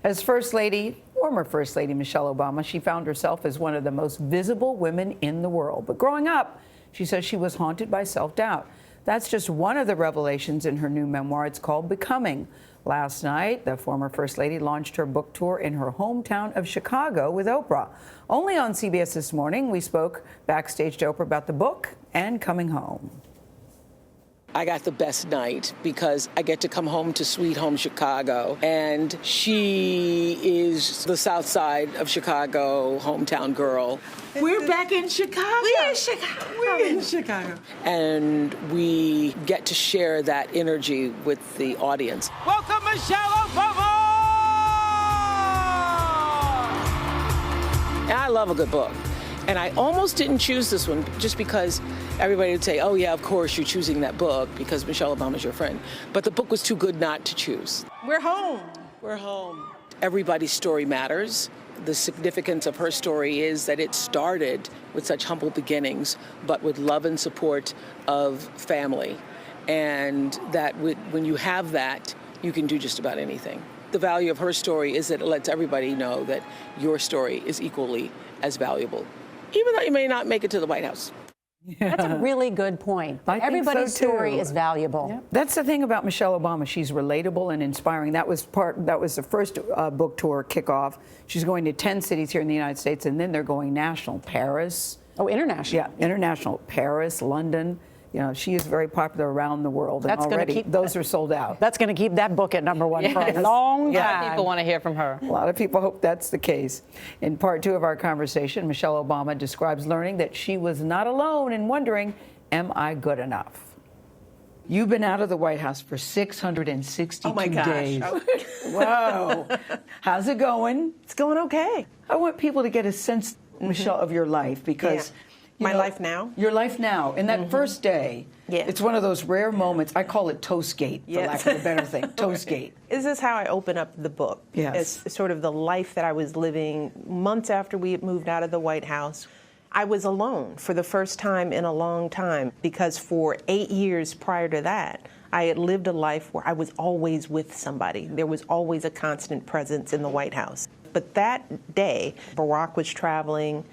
As First Lady, former First Lady Michelle Obama, she found herself as one of the most visible women in the world. But growing up, she says she was haunted by self-doubt. That's just one of the revelations in her new memoir. It's called Becoming. Last night, the former First Lady launched her book tour in her hometown of Chicago with Oprah. Only on CBS This Morning, we spoke backstage to Oprah about the book and coming home. I got the best night because I get to come home to sweet home Chicago, and she is the South Side of Chicago hometown girl. We're back in Chicago. We're in Chicago. We're in Chicago. And we get to share that energy with the audience. Welcome, Michelle Obama! And I love a good book. And I almost didn't choose this one just because everybody would say, oh, yeah, of course you're choosing that book because Michelle Obama's your friend. But the book was too good not to choose. We're home. We're home. Everybody's story matters. The significance of her story is that it started with such humble beginnings, but with love and support of family. And that when you have that, you can do just about anything. The value of her story is that it lets everybody know that your story is equally as valuable, even though you may not make it to the White House. Yeah. That's a really good point. Everybody's story is valuable. Yeah. That's the thing about Michelle Obama. She's relatable and inspiring. That was the first book tour kickoff. She's going to 10 cities here in the United States, and then they're going national. Paris. Oh, international. Yeah, international. Paris, London. You know, she is very popular around the world, and that's already those are sold out. That's going to keep that book at #1 for a long time. A lot of people want to hear from her. A lot of people hope that's the case. In part 2 of our conversation, Michelle Obama describes learning that she was not alone in wondering, am I good enough? You've been out of the White House for 662 days. Oh. Whoa. How's it going? It's going okay. I want people to get a sense, Michelle, of your life because... Yeah. My life now? Your life now. In that first day, it's one of those rare moments. I call it Toastgate, for lack of a better thing. Toastgate. This is how I open up the book. Yes. It's sort of the life that I was living months after we had moved out of the White House. I was alone for the first time in a long time because for 8 years prior to that, I had lived a life where I was always with somebody. There was always a constant presence in the White House. But that day, Barack was traveling,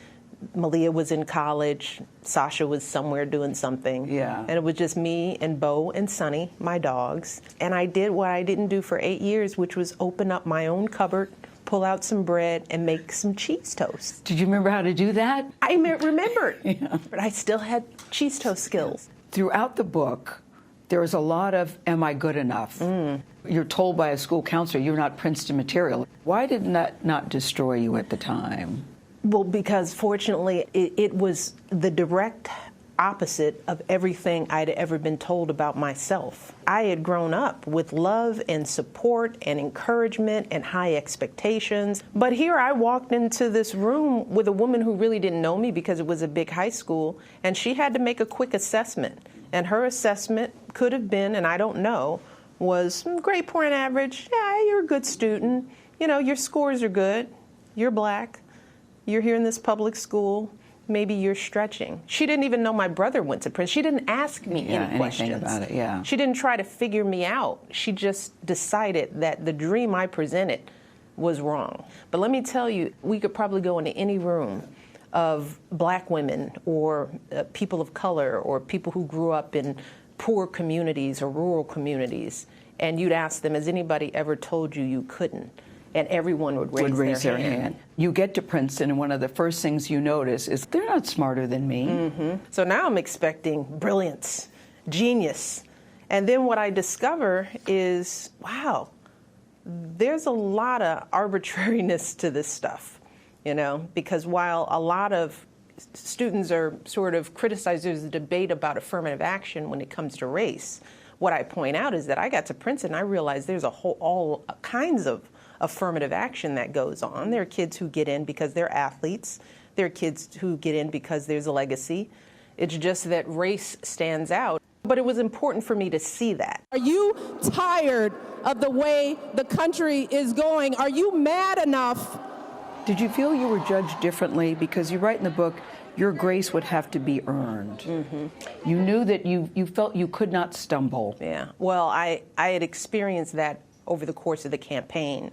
Malia was in college, Sasha was somewhere doing something. Yeah. And it was just me and Bo and Sonny, my dogs. And I did what I didn't do for 8 years, which was open up my own cupboard, pull out some bread, and make some cheese toast. Did you remember how to do that? I remembered, but I still had cheese toast skills. Throughout the book, there was a lot of, am I good enough? You're told by a school counselor you're not Princeton material. Why did that not destroy you at the time? Well, because fortunately, it was the direct opposite of everything I'd ever been told about myself. I had grown up with love and support and encouragement and high expectations. But here I walked into this room with a woman who really didn't know me because it was a big high school, and she had to make a quick assessment. And her assessment could have been, and I don't know, was grade point average. Yeah, you're a good student. You know, your scores are good. You're black. You're here in this public school, maybe you're stretching. She didn't even know my brother went to Princeton. She didn't ask me any questions. About it, She didn't try to figure me out. She just decided that the dream I presented was wrong. But let me tell you, we could probably go into any room of black women or people of color or people who grew up in poor communities or rural communities, and you'd ask them, has anybody ever told you you couldn't? And everyone would raise their hand. You get to Princeton, and one of the first things you notice is they're not smarter than me. So now I'm expecting brilliance, genius. And then what I discover is, wow, there's a lot of arbitrariness to this stuff, you know, because while a lot of students are sort of criticized, there's a debate about affirmative action when it comes to race. What I point out is that I got to Princeton, I realized there's all kinds of affirmative action that goes on. There are kids who get in because they're athletes. There are kids who get in because there's a legacy. It's just that race stands out. But it was important for me to see that. Are you tired of the way the country is going? Are you mad enough? Did you feel you were judged differently? Because you write in the book, your grace would have to be earned. You knew that you felt you could not stumble. Yeah. Well, I had experienced that over the course of the campaign.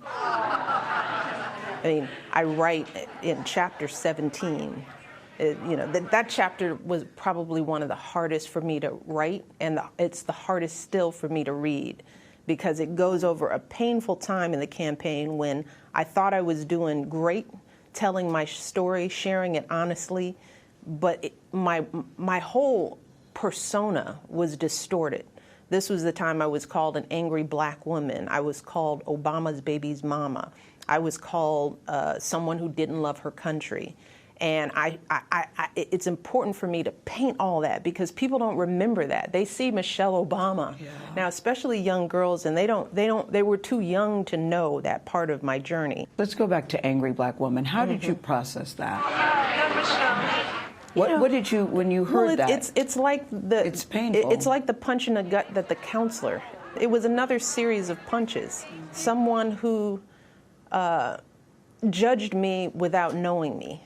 I mean, I write in chapter 17. That chapter was probably one of the hardest for me to write, and it's the hardest still for me to read, because it goes over a painful time in the campaign when I thought I was doing great, telling my story, sharing it honestly, but my whole persona was distorted. This was the time I was called an angry black woman. I was called Obama's baby's mama. I was called someone who didn't love her country. And it's important for me to paint all that, because people don't remember that. They see Michelle Obama now, especially young girls, and they were too young to know that part of my journey. Let's go back to angry black woman. How did you process that? What did you, when you heard that? It's like it's painful. It's like the punch in the gut that the counselor. It was another series of punches. Someone who judged me without knowing me.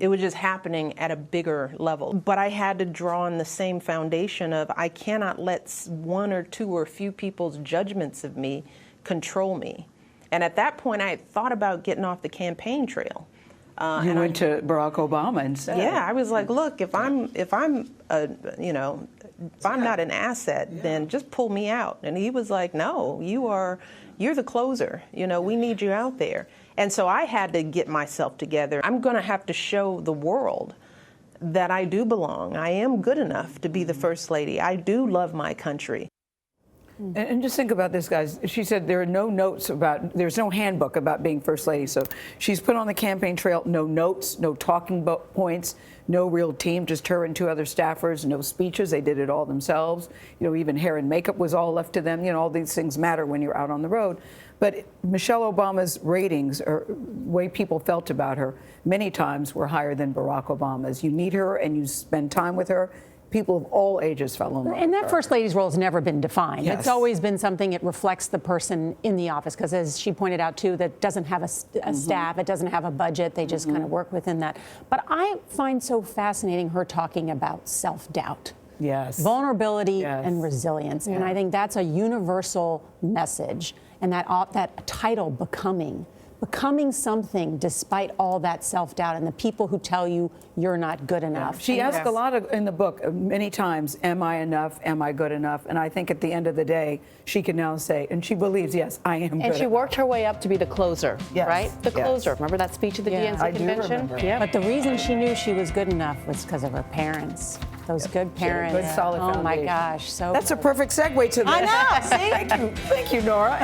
It was just happening at a bigger level. But I had to draw on the same foundation of I cannot let one or two or a few people's judgments of me control me. And at that point, I had thought about getting off the campaign trail. You went to Barack Obama and said, "Yeah, I was like, look, if I'm not an asset, then just pull me out." And he was like, "No, you're the closer. We need you out there." And so I had to get myself together. I'm going to have to show the world that I do belong. I am good enough to be the First Lady. I do love my country. And just think about this, guys. She said there's no handbook about being First Lady. So she's put on the campaign trail, no notes, no talking points, no real team, just her and two other staffers, no speeches. They did it all themselves. Even hair and makeup was all left to them. All these things matter when you're out on the road. But Michelle Obama's ratings, or way people felt about her, many times were higher than Barack Obama's. You meet her and you spend time with her, people of all ages fell in love with her. And that First Lady's role has never been defined. Yes. It's always been something, it reflects the person in the office, because as she pointed out too, that doesn't have a staff, it doesn't have a budget, they just kind of work within that. But I find so fascinating her talking about self-doubt. Yes. Vulnerability and resilience. And I think that's a universal message. And that title, Becoming something despite all that self-doubt and the people who tell you you're not good enough. She asked a lot in the book, many times, am I enough? Am I good enough? And I think at the end of the day, she can now say, and she believes, yes, I am good And she enough. worked her way up to be the closer, right? The closer. Remember that speech at the DNC I do convention? remember. Yeah. But the reason she knew she was good enough was because of her parents. Those good parents. Good, solid Oh my foundation. gosh. So That's a perfect segue to this. I know, see? Thank you, Norah.